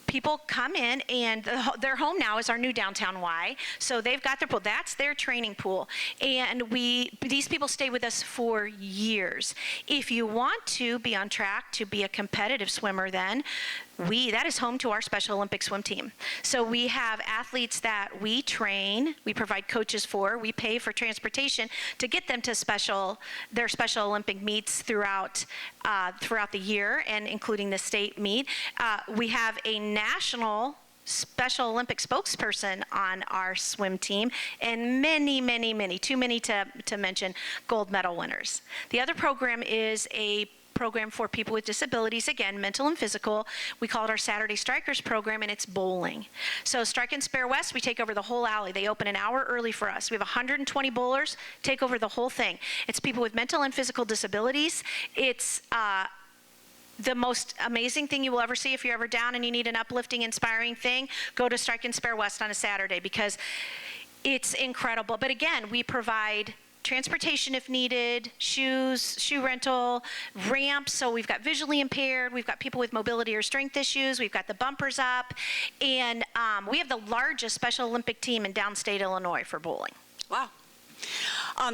people come in, and their home now is our new downtown Y. So they've got their pool. That's their training pool. And these people stay with us for years. If you want to be on track to be a competitive swimmer, then that is home to our Special Olympic swim team. So we have athletes that we train, we provide coaches for, we pay for transportation to get them to their Special Olympic meets throughout the year, and including the state meet. We have a national Special Olympic spokesperson on our swim team, and many, too many to mention, gold medal winners. The other program is a program for people with disabilities, again, mental and physical. We call it our Saturday Strikers program, and it's bowling. So Strike and Spare West, we take over the whole alley. They open an hour early for us. We have 120 bowlers, take over the whole thing. It's people with mental and physical disabilities. It's the most amazing thing you will ever see. If you're ever down and you need an uplifting, inspiring thing, go to Strike and Spare West on a Saturday, because it's incredible. But again, we provide transportation if needed, shoes, shoe rental, ramps. So we've got visually impaired, we've got people with mobility or strength issues, we've got the bumpers up, and we have the largest Special Olympic team in downstate Illinois for bowling. Wow.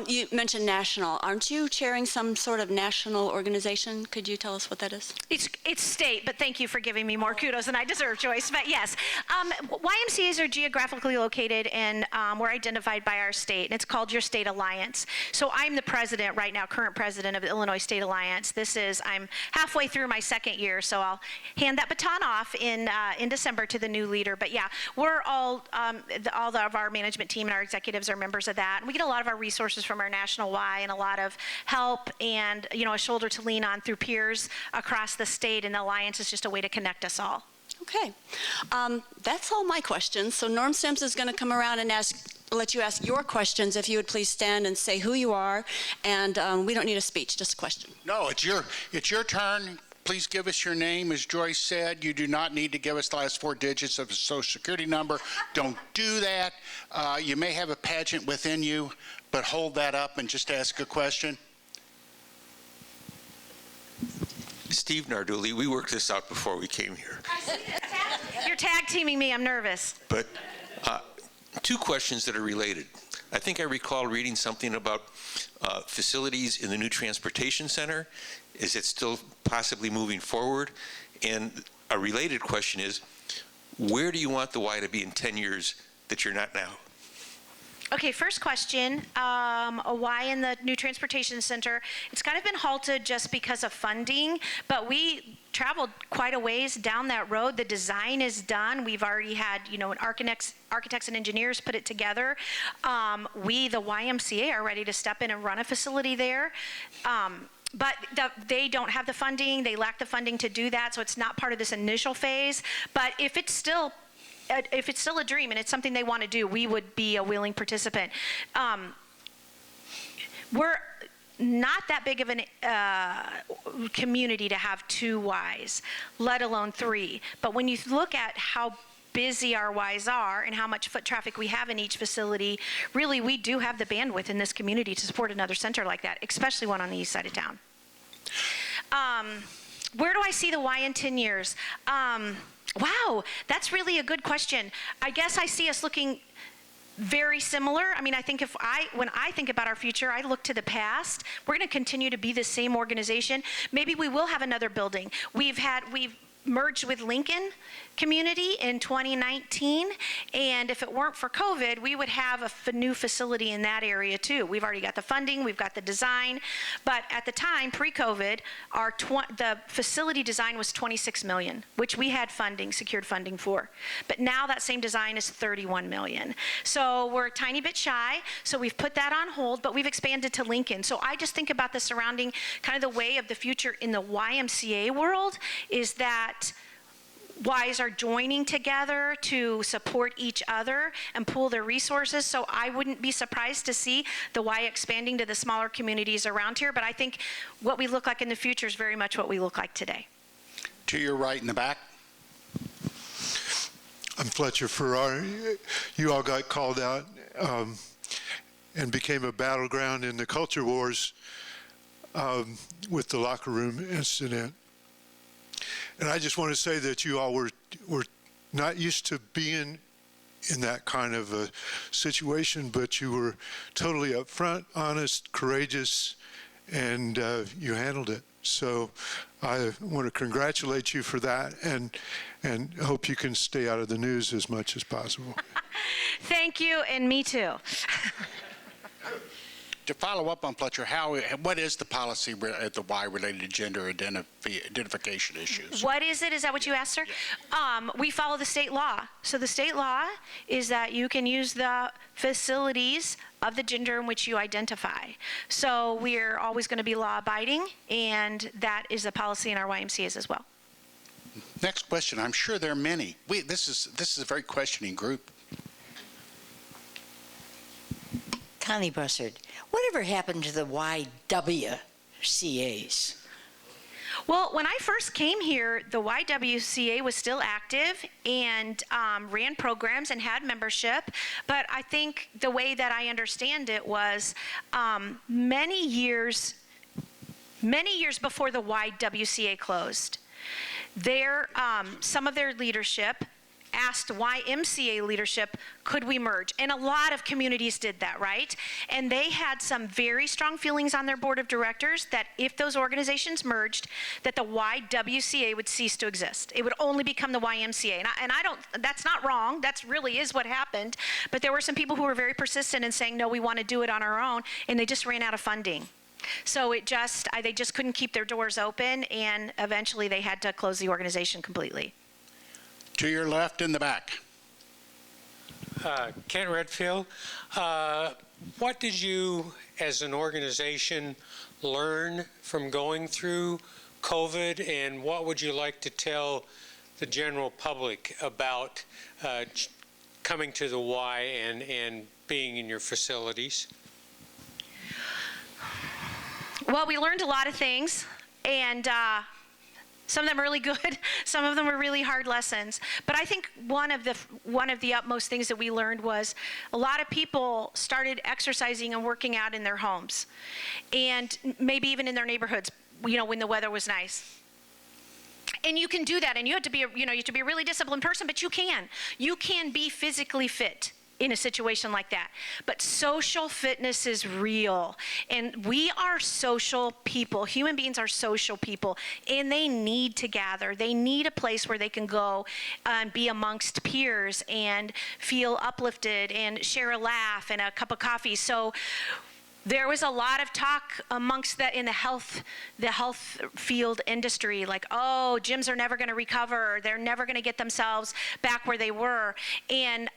You mentioned national. Aren't you chairing some sort of national organization? Could you tell us what that is? It's state, but thank you for giving me more kudos than I deserve, Joyce. But yes, YMCAs are geographically located, and we're identified by our state, and it's called your state alliance. So I'm the president right now, current president of the Illinois State Alliance. I'm halfway through my second year, so I'll hand that baton off in December to the new leader. But yeah, we're all of our management team and our executives are members of that, and we get a lot of our resources from our national Y, and a lot of help and a shoulder to lean on through peers across the state, and the alliance is just a way to connect us all. Okay. That's all my questions. So Norm Sims is going to come around and let you ask your questions. If you would please stand and say who you are. And we don't need a speech, just a question. No, it's your turn. Please give us your name. As Joyce said, you do not need to give us the last 4 digits of a social security number. Don't do that. You may have a pageant within you, but hold that up and just ask a question. Steve Narduli, we worked this out before we came here. You're tag teaming me. I'm nervous. But 2 questions that are related. I think I recall reading something about facilities in the new transportation center. Is it still possibly moving forward? And a related question is, where do you want the Y to be in 10 years that you're not now? Okay, first question, a Y in the new transportation center. It's kind of been halted just because of funding, but we traveled quite a ways down that road. The design is done. We've already had, architects and engineers put it together. We, the YMCA, are ready to step in and run a facility there. But they don't have the funding. They lack the funding to do that, so it's not part of this initial phase. But if it's still a dream and it's something they want to do, we would be a willing participant. We're not that big of a community to have 2 Ys, let alone 3. But when you look at how busy our Ys are and how much foot traffic we have in each facility, really we do have the bandwidth in this community to support another center like that, especially one on the east side of town. Where do I see the Y in 10 years? Wow, that's really a good question. I guess I see us looking very similar. I mean, I think when I think about our future, I look to the past. We're going to continue to be the same organization. Maybe we will have another building. We've merged with Lincoln community in 2019, and if it weren't for COVID, we would have a new facility in that area too. We've already got the funding, we've got the design, but at the time, pre-COVID, the facility design was $26 million, which we had secured funding for. But now that same design is $31 million. So we're a tiny bit shy, so we've put that on hold, but we've expanded to Lincoln. So I just think about the surrounding, kind of the way of the future in the YMCA world is that Ys are joining together to support each other and pool their resources. So I wouldn't be surprised to see the Y expanding to the smaller communities around here. But I think what we look like in the future is very much what we look like today. To your right in the back. I'm Fletcher Farrar. You all got called out and became a battleground in the culture wars with the locker room incident. And I just want to say that you all were not used to being in that kind of a situation, but you were totally upfront, honest, courageous, and you handled it. So I want to congratulate you for that and hope you can stay out of the news as much as possible. Thank you, and me too. To follow up on Fletcher, what is the policy at the Y related to gender identification issues? What is it? Is that what you asked, sir? Yeah. We follow the state law. So the state law is that you can use the facilities of the gender in which you identify. So we're always going to be law abiding, and that is a policy in our YMCAs as well. Next question. I'm sure there are many. This is a very questioning group. Connie Bussard, whatever happened to the YWCAs? Well, when I first came here, the YWCA was still active and ran programs and had membership. But I think the way that I understand it was many years before the YWCA closed, some of their leadership asked YMCA leadership, could we merge? And a lot of communities did that, right? And they had some very strong feelings on their board of directors that if those organizations merged, that the YWCA would cease to exist. It would only become the YMCA. And I don't, that's not wrong. That really is what happened. But there were some people who were very persistent in saying, no, we want to do it on our own. And they just ran out of funding. So they just couldn't keep their doors open. And eventually they had to close the organization completely. To your left in the back. Kent Redfield, what did you as an organization learn from going through COVID, and what would you like to tell the general public about coming to the Y and being in your facilities? Well, we learned a lot of things, and some of them are really good. Some of them were really hard lessons. But I think one of the utmost things that we learned was a lot of people started exercising and working out in their homes, and maybe even in their neighborhoods, when the weather was nice. And you can do that, and you have to be a really disciplined person, but you can be physically fit in a situation like that. But social fitness is real, and we are social people. Human beings are social people, and they need to gather. They need a place where they can go and be amongst peers and feel uplifted and share a laugh and a cup of coffee. So there was a lot of talk amongst that in the health field industry, like, oh, gyms are never going to recover. They're never going to get themselves back where they were. And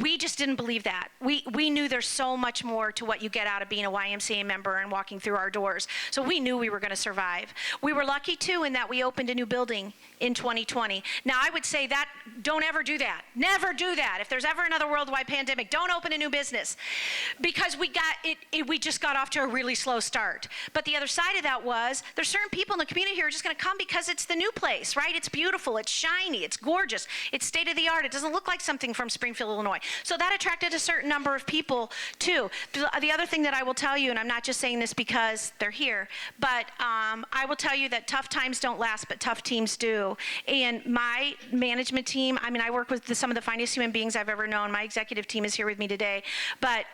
we just didn't believe that. We knew there's so much more to what you get out of being a YMCA member and walking through our doors. So we knew we were going to survive. We were lucky, too, in that we opened a new building in 2020. Now, I would say that don't ever do that. Never do that. If there's ever another worldwide pandemic, don't open a new business. Because we just got off to a really slow start. But the other side of that was there's certain people in the community who are just going to come because it's the new place, right? It's beautiful, it's shiny, it's gorgeous, it's state of the art. It doesn't look like something from Springfield, Illinois. So that attracted a certain number of people too. The other thing that I will tell you, and I'm not just saying this because they're here, but I will tell you that tough times don't last, but tough teams do. And my management team, I work with some of the finest human beings I've ever known. My executive team is here with me today, but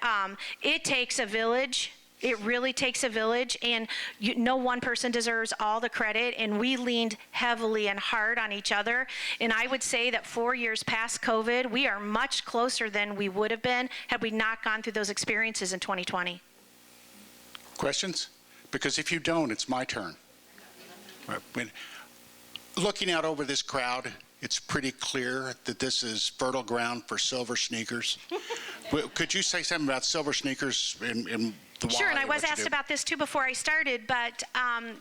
it takes a village. It really takes a village, and no one person deserves all the credit, and we leaned heavily and hard on each other. And I would say that 4 years past COVID, we are much closer than we would have been had we not gone through those experiences in 2020. Questions? Because if you don't, it's my turn. Looking out over this crowd, it's pretty clear that this is fertile ground for silver sneakers. Could you say something about silver sneakers in the Sure, and I was asked about this too before I started, but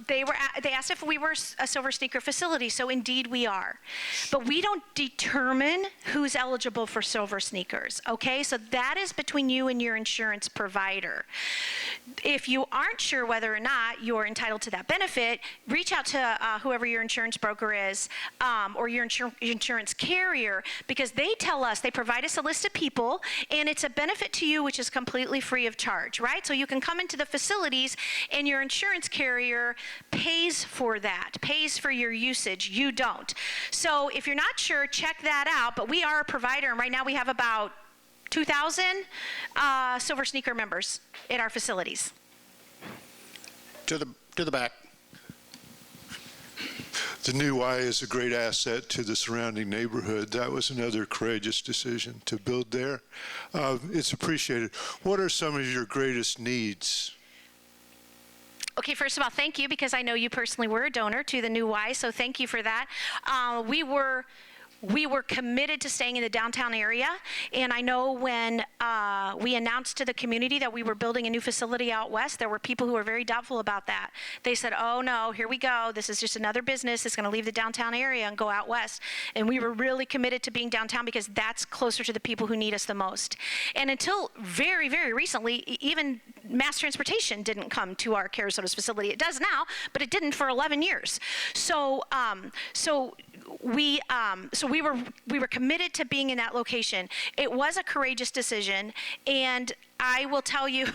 they asked if we were a silver sneaker facility, so indeed we are. But we don't determine who's eligible for silver sneakers, okay? So that is between you and your insurance provider. If you aren't sure whether or not you're entitled to that benefit, reach out to whoever your insurance broker is or your insurance carrier, because they tell us, they provide us a list of people, and it's a benefit to you which is completely free of charge, right? So you can come into the facilities and your insurance carrier pays for that, pays for your usage. You don't. So if you're not sure, check that out. But we are a provider, and right now we have about 2,000 silver sneaker members at our facilities. To the back. The new Y is a great asset to the surrounding neighborhood. That was another courageous decision to build there. It's appreciated. What are some of your greatest needs? Okay, first of all, thank you, because I know you personally were a donor to the new Y, so thank you for that. We were committed to staying in the downtown area, and I know when we announced to the community that we were building a new facility out west, there were people who were very doubtful about that. They said, oh no, here we go, this is just another business that's going to leave the downtown area and go out west. And we were really committed to being downtown because that's closer to the people who need us the most. And until very, very recently, even mass transportation didn't come to our Carasotas facility. It does now, but it didn't for 11 years. So we were committed to being in that location. It was a courageous decision, and I will tell you,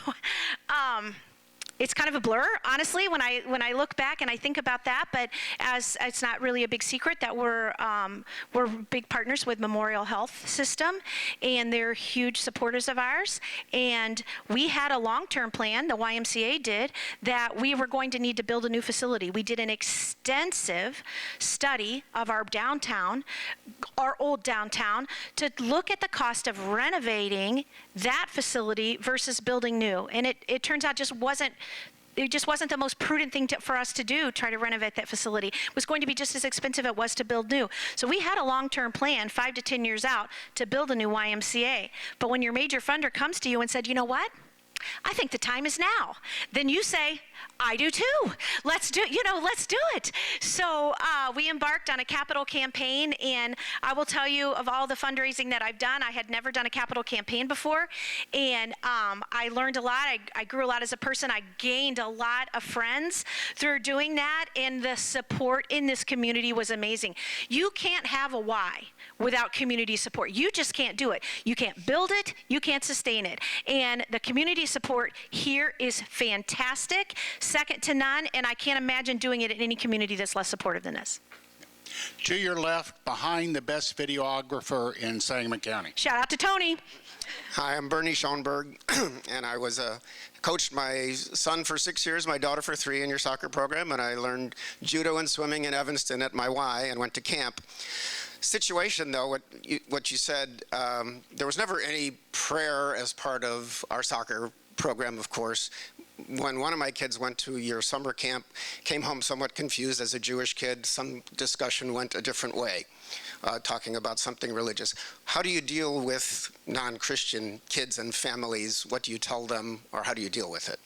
it's kind of a blur, honestly, when I look back and I think about that. But as it's not really a big secret that we're big partners with Memorial Health System, and they're huge supporters of ours. And we had a long-term plan, the YMCA did, that we were going to need to build a new facility. We did an extensive study of our downtown, our old downtown, to look at the cost of renovating that facility versus building new. And it turns out it just wasn't the most prudent thing for us to do, try to renovate that facility. It was going to be just as expensive as it was to build new. So we had a long-term plan, 5 to 10 years out, to build a new YMCA. But when your major funder comes to you and said, you know what? I think the time is now. Then you say, I do too. Let's do it. So we embarked on a capital campaign, and I will tell you, of all the fundraising that I've done, I had never done a capital campaign before, and I learned a lot. I grew a lot as a person. I gained a lot of friends through doing that, and the support in this community was amazing. You can't have a Y without community support. You just can't do it. You can't build it. You can't sustain it. And the community support here is fantastic, second to none, and I can't imagine doing it in any community that's less supportive than this. To your left, behind the best videographer in Sangamon County. Shout out to Tony. Hi, I'm Bernie Schoenberg, and I was coached my son for 6 years, my daughter for 3 in your soccer program, and I learned judo and swimming in Evanston at my Y and went to camp. Situation, though, what you said, there was never any prayer as part of our soccer program, of course. When one of my kids went to your summer camp, came home somewhat confused as a Jewish kid, some discussion went a different way, talking about something religious. How do you deal with non-Christian kids and families? What do you tell them, or how do you deal with it?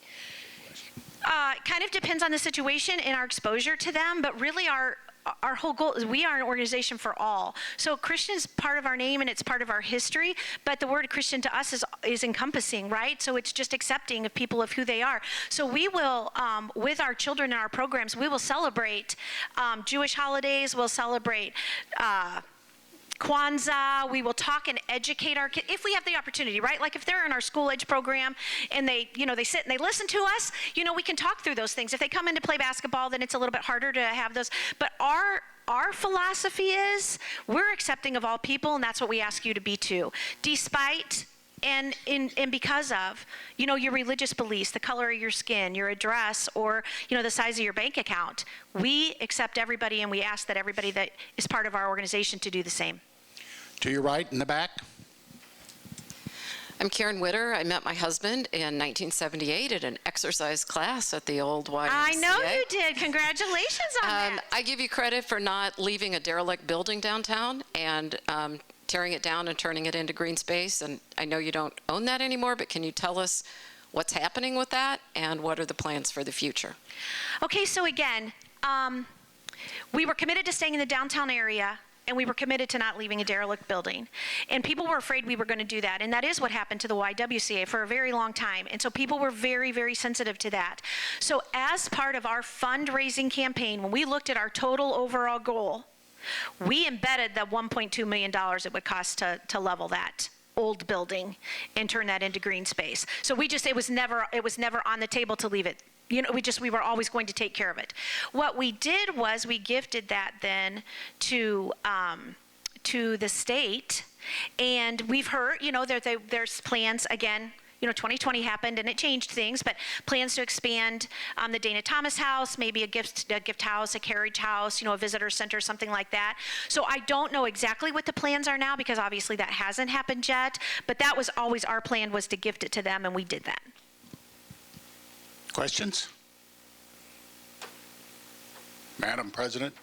Kind of depends on the situation and our exposure to them, but really our whole goal is we are an organization for all. So Christian is part of our name and it's part of our history, but the word Christian to us is encompassing, right? So it's just accepting of people of who they are. So we will, with our children in our programs, we will celebrate Jewish holidays, we'll celebrate Kwanzaa, we will talk and educate our kids if we have the opportunity, right? Like if they're in our school age program and they sit and they listen to us, we can talk through those things. If they come in to play basketball, then it's a little bit harder to have those. But our philosophy is we're accepting of all people, and that's what we ask you to be too. Despite and because of, your religious beliefs, the color of your skin, your address, or, the size of your bank account, we accept everybody and we ask that everybody that is part of our organization to do the same. To your right in the back. I'm Karen Witter. I met my husband in 1978 at an exercise class at the old YMCA. I know you did. Congratulations on that. I give you credit for not leaving a derelict building downtown and tearing it down and turning it into green space. And I know you don't own that anymore, but can you tell us what's happening with that and what are the plans for the future? Okay, so again, we were committed to staying in the downtown area, and we were committed to not leaving a derelict building. And people were afraid we were going to do that. And that is what happened to the YMCA for a very long time. And so people were very, very sensitive to that. So as part of our fundraising campaign, when we looked at our total overall goal, we embedded the $1.2 million it would cost to level that old building and turn that into green space. So it was never on the table to leave it. We were always going to take care of it. What we did was we gifted that then to the state, and we've heard, there's plans again. 2020 happened and it changed things, but plans to expand the Dana Thomas House, maybe a gift house, a carriage house, a visitor center, something like that. So I don't know exactly what the plans are now because obviously that hasn't happened yet, but that was always our plan, was to gift it to them, and we did that. Questions? Madam President.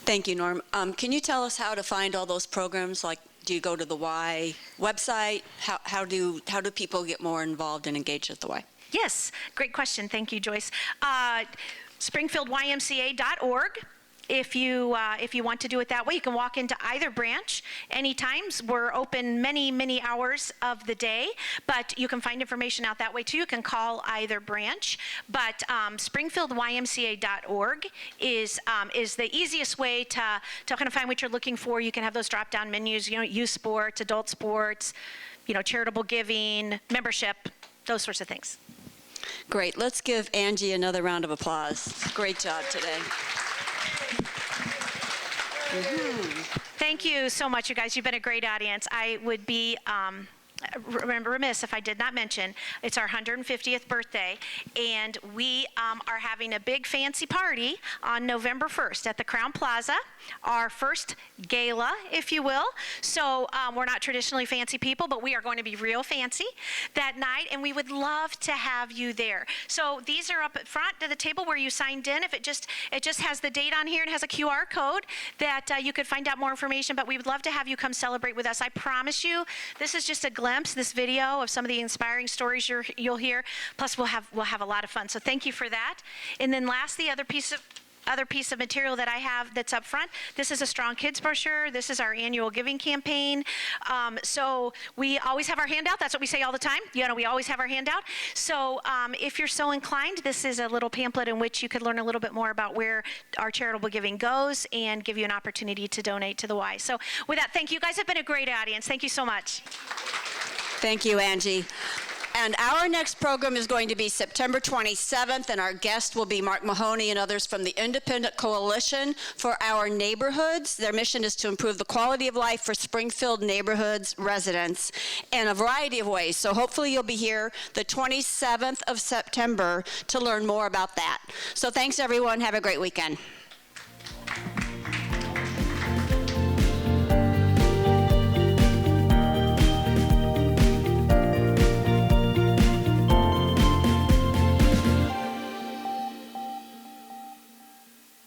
Thank you, Norm. Can you tell us how to find all those programs? Like, do you go to the Y website? How do people get more involved and engaged at the Y? Yes, great question. Thank you, Joyce. SpringfieldYMCA.org. If you want to do it that way, you can walk into either branch anytime. We're open many, many hours of the day, but you can find information out that way too. You can call either branch, but SpringfieldYMCA.org is the easiest way to kind of find what you're looking for. You can have those drop-down menus, youth sports, adult sports, charitable giving, membership, those sorts of things. Great. Let's give Angie another round of applause. Great job today. Thank you so much, you guys. You've been a great audience. I would be remiss if I did not mention it's our 150th birthday, and we are having a big fancy party on November 1st at the Crowne Plaza, our first gala, if you will. So we're not traditionally fancy people, but we are going to be real fancy that night, and we would love to have you there. So these are up at front to the table where you signed in. If it just has the date on here, it has a QR code that you could find out more information, but we would love to have you come celebrate with us. I promise you, this is just a glimpse glimpse, this video of some of the inspiring stories you'll hear. Plus, we'll have a lot of fun. So thank you for that. And then last, the other piece of material that I have that's up front. This is a Strong Kids brochure. This is our annual giving campaign. So we always have our handout. That's what we say all the time. We always have our handout. So if you're so inclined, this is a little pamphlet in which you could learn a little bit more about where our charitable giving goes and give you an opportunity to donate to the Y. So with that, thank you. You guys have been a great audience. Thank you so much. Thank you, Angie. And our next program is going to be September 27th, and our guest will be Mark Mahoney and others from the Independent Coalition for Our Neighborhoods. Their mission is to improve the quality of life for Springfield neighborhoods residents in a variety of ways. So hopefully you'll be here the 27th of September to learn more about that. So thanks, everyone. Have a great weekend.